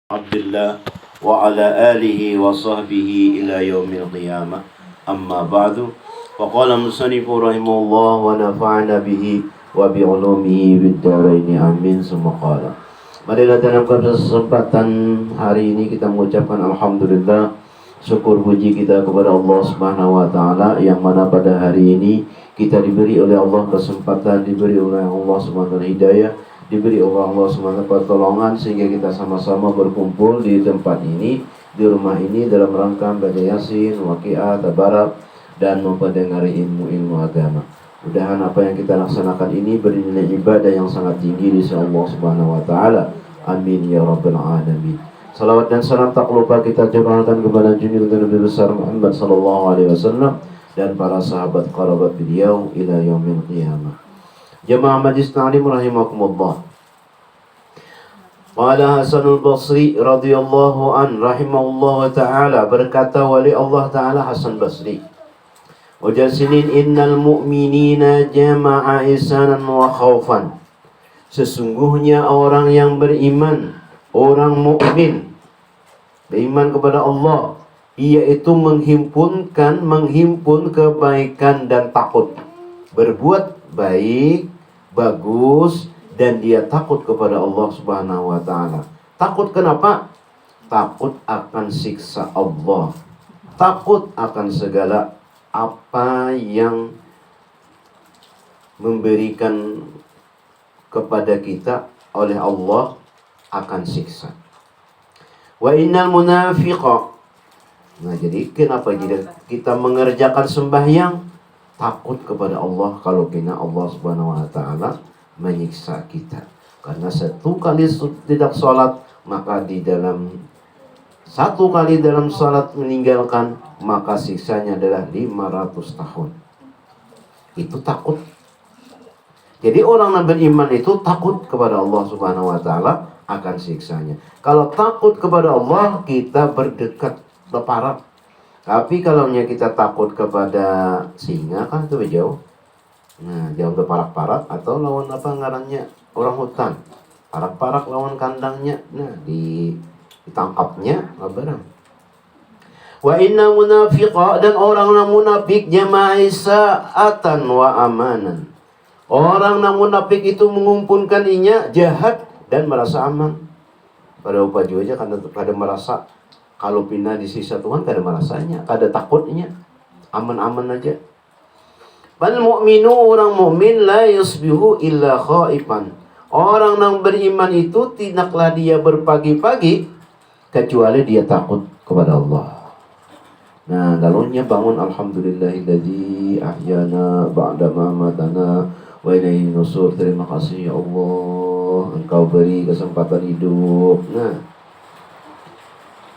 عبد الله وعلى آله وصحبه إلى يوم القيامة أما بعد وقال المصنف رحمه الله ونفعنا به وبعلومه بالدارين amin ثم قال. Marilah dalam kesempatan hari ini kita mengucapkan alhamdulillah, syukur puji kita kepada Allah Subhanahu wa taala yang mana pada hari ini kita diberi oleh Allah kesempatan, diberi oleh Allah Subhanahu wa taala hidayah, diberi oleh Allah SWT pertolongan sehingga kita sama-sama berkumpul di tempat ini, di rumah ini dalam rangka baca Yasin, Waqiah, Tabarak dan mempelajari ilmu-ilmu agama. Mudah-mudahan apa yang kita laksanakan ini bernilai ibadah yang sangat tinggi di sisi Allah Subhanahu wa taala. Amin ya rabbal alamin. Salawat dan salam tak lupa kita curahkan kepada junjungan Nabi besar Muhammad sallallahu alaihi wasallam dan para sahabat kerabat beliau ila yaumil qiyamah. Jamaah majlis ta'lim rahimakumullah. Qala Hasanul Basri radhiyallahu an rahimahullah ta'ala, berkata wali Allah ta'ala Hasan Basri, wajasinin innal mu'minina jama'a ihsanan wa khawfan. Sesungguhnya orang yang beriman, orang mukmin, beriman kepada Allah, yaitu menghimpun kebaikan dan takut, berbuat baik, bagus, dan dia takut kepada Allah Subhanahu wa taala. Takut kenapa? Takut akan siksa Allah. Takut akan segala apa yang memberikan kepada kita oleh Allah akan siksa. Wa innal munafiqa. Nah, jadi kenapa kita mengerjakan sembahyang? Takut kepada Allah kalau kena Allah Subhanahu wa taala menyiksa kita. Karena satu kali tidak sholat, maka satu kali dalam sholat meninggalkan, maka siksanya adalah 500 tahun. Itu takut. Jadi orang yang beriman itu takut kepada Allah Subhanahu wa taala akan siksanya. Kalau takut kepada Allah, kita berdekat berparak. Tapi kalau kita takut kepada singa kan itu jauh. Nah, jauh berparak-parak atau lawan apa ngarannya orang hutan. Parak-parak lawan kandangnya. Nah, ditangkapnya barang. Wa inna munafiqa, dan orang yang munafik jama'a sa'atan wa amanan. Orang yang munafik itu mengumpulkan jahat dan merasa aman. Pada upaju aja kada merasa kalau pindah di sisa Tuhan kada merasanya, kada takutnya, aman-aman aja. Bal mu'minu, orang mukmin la yusbihu illa khaifan. Orang yang beriman itu tidaklah dia berpagi-pagi kecuali dia takut kepada Allah. Nah, lalunya bangun alhamdulillahilladzi ahyana ba'da ma amatana wa ilaihi nusur. Terima kasih ya Allah, Engkau beri kesempatan hidup. Nah,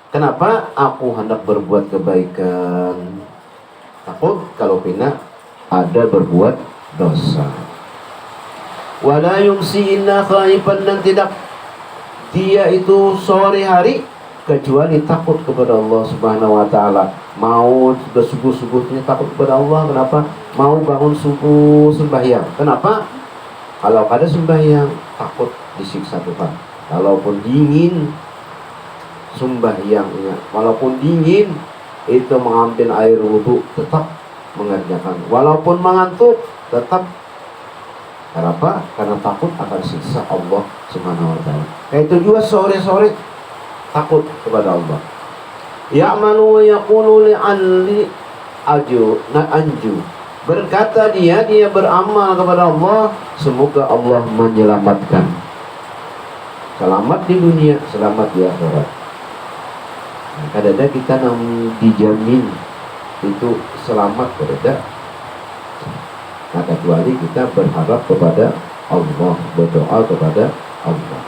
kenapa aku hendak berbuat kebaikan? Takut kalau pina ada berbuat dosa. Wala yumsi illa khaifan, dan tidak dia itu sore hari kecuali takut kepada Allah Subhanahu wa taala. Mau subuh-subuhnya takut kepada Allah. Kenapa? Mau bangun subuh sembahyang. Kenapa? Kalau kada sembahyang takut disiksa Tuhan. Walaupun dingin sembahyangnya, walaupun dingin itu mengambil air wudu tetap mengerjakan. Walaupun mengantuk tetap. Kenapa? Karena takut akan siksa Allah Subhanahu wa taala. Itu juga sore-sore takut kepada Allah. Ya'malu wa yaqulu li'alli anju. Berkata dia beramal kepada Allah, semoga Allah menyelamatkan. Selamat di dunia, selamat di akhirat. Nah, kadang-kadang kita dijamin itu selamat berada. Nah, kecuali kita berharap kepada Allah, berdoa kepada Allah.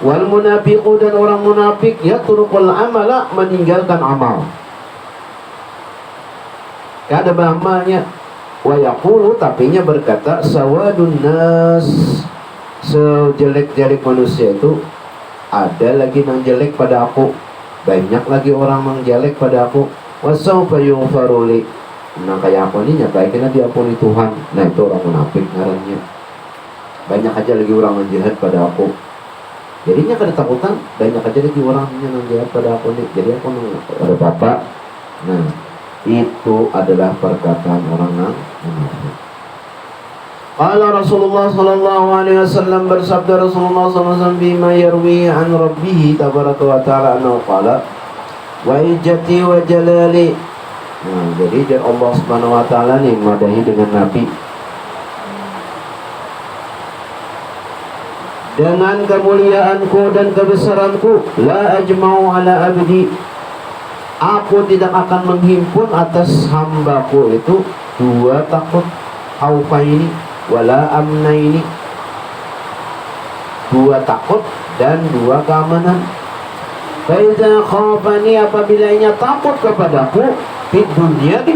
Wal munafiqu, dan orang munafik yatrukul amala, meninggalkan amal. Kada beramalnya. Wa yaqulu, tapinya berkata sawadun nas, sejelek-jelek manusia itu ada lagi yang jelek pada aku, banyak lagi orang yang jelek pada aku. Wasaufa yughfaru li, nah kayak aku ini nyataikan diampuni Tuhan. Nah, itu orang munafik ngarannya. Banyak aja lagi orang yang jahat pada aku. Jadinya kada takutan banyak aja di orangnya nang jahat pada aku nih. Jadi aku nang ada bapak. Nah, itu adalah perkataan orang yang munafik. Qala Rasulullah sallallahu alaihi wasallam, bersabda Rasulullah sallallahu alaihi wasallam bima yarwi an rabbih tabaraka wa taala annahu qala wa izzati wa jalali. Nah, jadi dan Allah Subhanahu wa taala nih madahi dengan nabi dengan kemuliaanku dan kebesaranku, la ajma'u ala abdi, aku tidak akan menghimpun atas hambaku itu dua takut khaufaini wala amnaini, dua takut dan dua keamanan. Fa iza khafani, apabila ia takut kepadaku di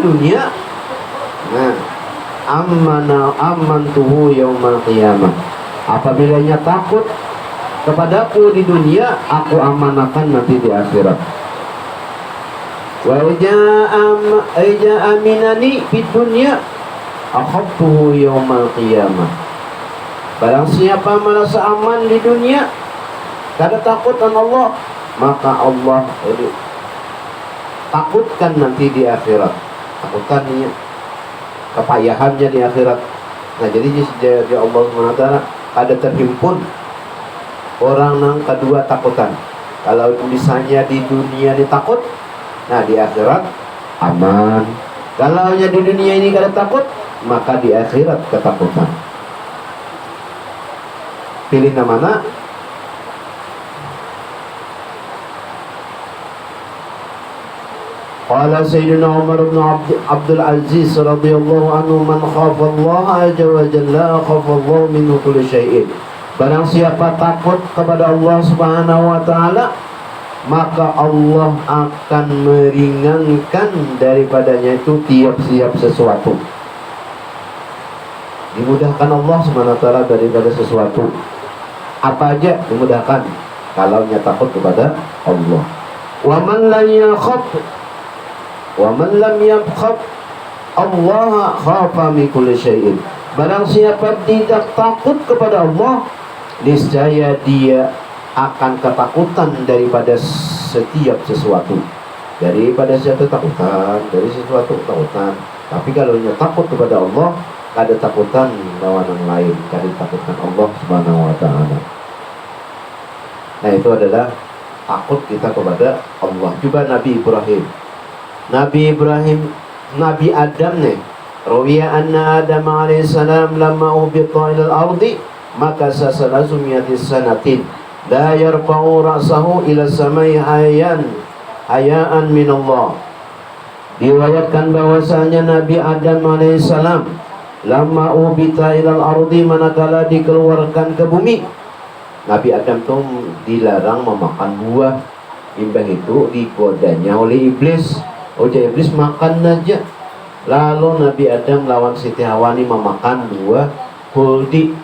dunia, nah amantuhu yaumal qiyamah, apabila ia takut kepadaku di dunia, aku amanahkan nanti di akhirat. Wa iza aminani fid dunya akhaftuhu yaumal qiyamah, barang siapa merasa aman di dunia, kada takut dengan Allah, maka Allah takutkan nanti di akhirat. Takutkannya, kepayahannya di akhirat. Nah, jadi Allah SWT ada terhimpun orang yang kedua takutan. Kalau misalnya di dunia ditakut, nah di akhirat aman. Kalau di dunia ini kada takut, maka di akhirat ketakutan. Pilih yang mana? Qala Sayyidina Umar bin Abdul Aziz radhiyallahu anhu, man khafa Allah azza wa jalla khafa Allah minhu kulli syai'in. Barang siapa takut kepada Allah Subhanahu wa taala, maka Allah akan meringankan daripadanya itu tiap sesuatu. Dimudahkan Allah Subhanahu wa taala daripada sesuatu. Apa aja dimudahkan kalau nya takut kepada Allah. Wa man lam yakhaf Allah khafa min kulli syai'in. Barang siapa tidak takut kepada Allah, niscaya dia akan ketakutan daripada setiap sesuatu. Daripada setiap ketakutan, dari sesuatu ketakutan. Tapi kalau dia takut kepada Allah, kada takutan lawan yang lain, kada takutkan Allah Subhanahu wa taala. Nah, itu adalah takut kita kepada Allah. Coba Nabi Adam nih. Rawiya anna Adam alaihissalam lamma ubita ila al-ardi maka salasumiyati sanatin la yarfa'u ra'sahu ila samai hayaan min Allah. Diriwayatkan bahwasanya Nabi Adam alaihissalam lamma ubita ila al-ardi, manakala dikeluarkan ke bumi, Nabi Adam tuh dilarang memakan buah. Imbah itu digodanya oleh iblis. Iblis makan aja. Lalu Nabi Adam lawan Siti Hawa memakan buah khuldi.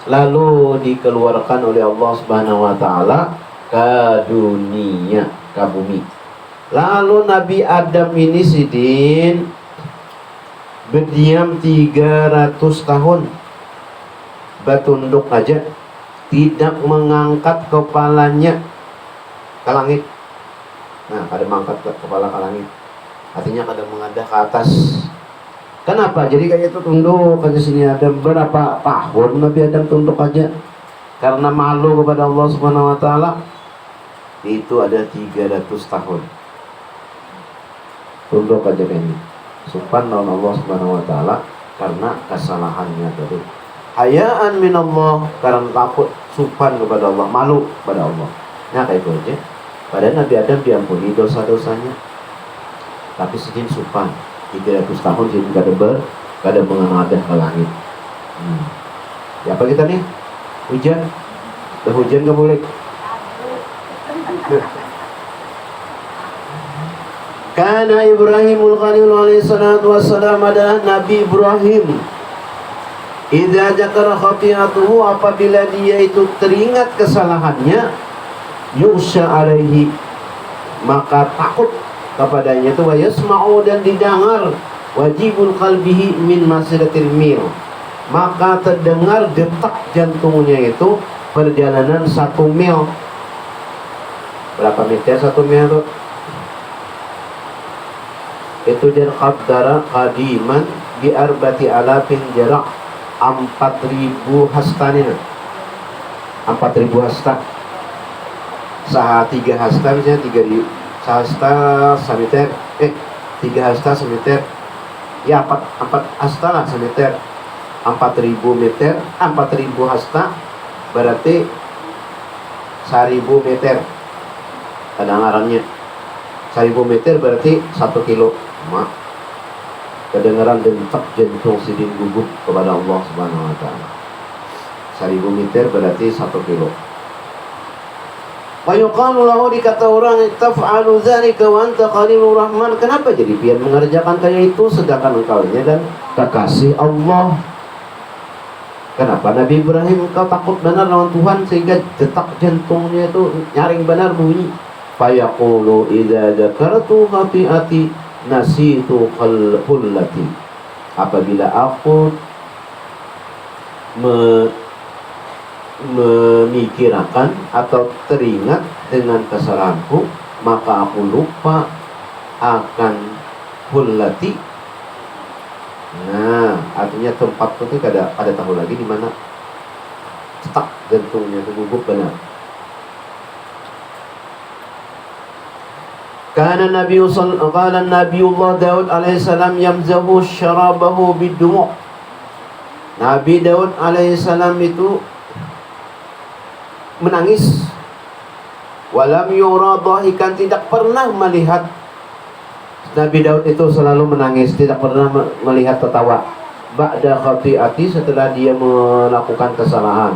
Lalu dikeluarkan oleh Allah Subhanahu wa taala ke dunia, ke bumi. Lalu Nabi Adam ini sidin berdiam 300 tahun, bertunduk aja, tidak mengangkat kepalanya ke langit. Nah, kada mengangkat kepala ke langit, artinya kada mengadah ke atas. Kenapa? Jadi kayak itu tunduk aja sini. Ada berapa tahun Nabi Adam tunduk aja karena malu kepada Allah Subhanahu wa taala. Itu ada 300 tahun tunduk aja kayak ini. Supan lawan Allah Subhanahu wa taala karena kesalahannya tadi. Hayaan min Allah, karena takut, supan kepada Allah, malu kepada Allah. Nah, kayak itu aja. Padahal Nabi Adam diampuni dosa-dosanya, tapi sedih supan 300 tahun jadi kada mengadah ke langit. Ya apa kita nih? Hujan? Udah hujan gak boleh? Karena Ibrahimul Khalil alaihi salatu wassalam adalah Nabi Ibrahim. Idza zakara khati'atuhu, apabila dia itu teringat kesalahannya, yusha alaihi, maka takut kepadanya itu, wa yasma'u, dan didengar, wajibul qalbihi min masiratil mir, maka terdengar detak jantungnya itu perjalanan 1 mil. Berapa meter 1 mil tuh? Itu jarak qaddara qadiman bi arbati alafin jarak 4.000 hastanya. 4.000 hasta. Saha 3 hasta misalnya 3.000 hasta semeter. 3 hasta semeter. Ya 4 hasta lah semeter. 4.000 meter, 4.000 hasta berarti 1.000 meter. Kedengarannya 1.000 meter berarti 1 kilo. Kedengaran detak jantung sidin gugup kepada Allah Subhanahu wa taala. 1.000 meter berarti 1 kilo. Wa yuqalu lahu, dikata orang, taf'alu dzalika wa anta khalilur rahman. Kenapa jadi pian mengerjakan kayak itu sedangkan engkau dan kekasih Allah? Kenapa Nabi Ibrahim engkau takut benar lawan Tuhan sehingga detak jantungnya itu nyaring benar bunyi? Fayaqulu idza dzakartu khati'ati nasitu khullati. Apabila aku memikirkan atau teringat dengan kesalahanku, maka aku lupa akan hullati. Nah, artinya tempatku itu ada tahu lagi di mana cetak jantungnya itu gugup benar. Kana Nabiullah Daud alaihissalam yamzahu syarabahu bidumu'. Nabi Daud alaihissalam itu menangis. Walam yura dhahikan, tidak pernah melihat Nabi Daud itu selalu menangis, tidak pernah melihat tertawa. Ba'da khati'ati, setelah dia melakukan kesalahan.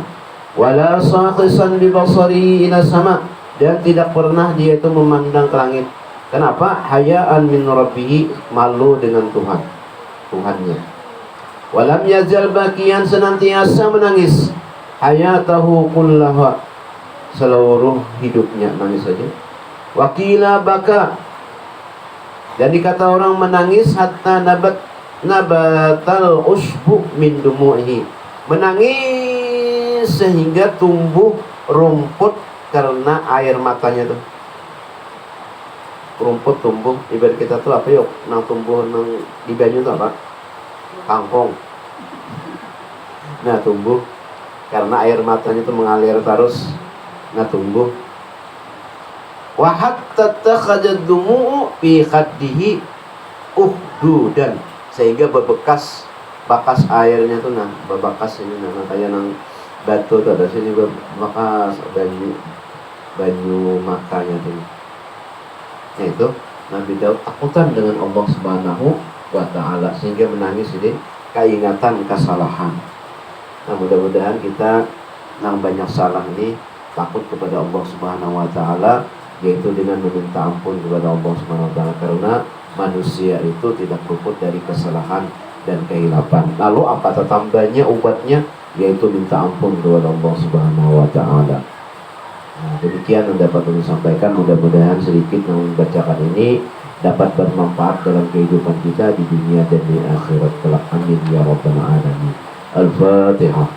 Wala sakhisan bi basarihi ila sama, dan tidak pernah dia itu memandang ke langit. Kenapa? Hayaan min rabbih, malu dengan Tuhannya. Walam yazal bakian, senantiasa menangis. Hayatahu kullaha, seluruh hidupnya nangis saja. Wakila baka, dan dikata orang menangis hatta nabatal usbu min dumu'ihi, menangis sehingga tumbuh rumput karena air matanya tuh. Rumput tumbuh, ibarat kita tuh apa yuk, nang tumbuh nang di banyu tuh apa? Kangkong. Nah tumbuh karena air matanya itu mengalir terus, nah tumbuh. Wa hatta takhajad dumu'u fi khaddihi uhdudan, sehingga bekas airnya tuh nah bebekas ini nah kayak nang batu tuh ada sini bekas banyu makanya tuh. Nah itu Nabi Daud takutan dengan Allah Subhanahu wa ta'ala sehingga menangis ini keingatan kesalahan. Nah mudah-mudahan kita yang banyak salah ini takut kepada Allah Subhanahu wa ta'ala, yaitu dengan meminta ampun kepada Allah Subhanahu wa ta'ala, karena manusia itu tidak luput dari kesalahan dan kehilapan. Lalu apa tambahnya obatnya? Yaitu minta ampun kepada Allah Subhanahu wa ta'ala. Nah, demikian yang dapat kami sampaikan. Mudah-mudahan sedikit yang membacakan ini dapat bermanfaat dalam kehidupan kita di dunia dan di akhirat kelak. Amin ya rabbal alamin. Al-Fatihah.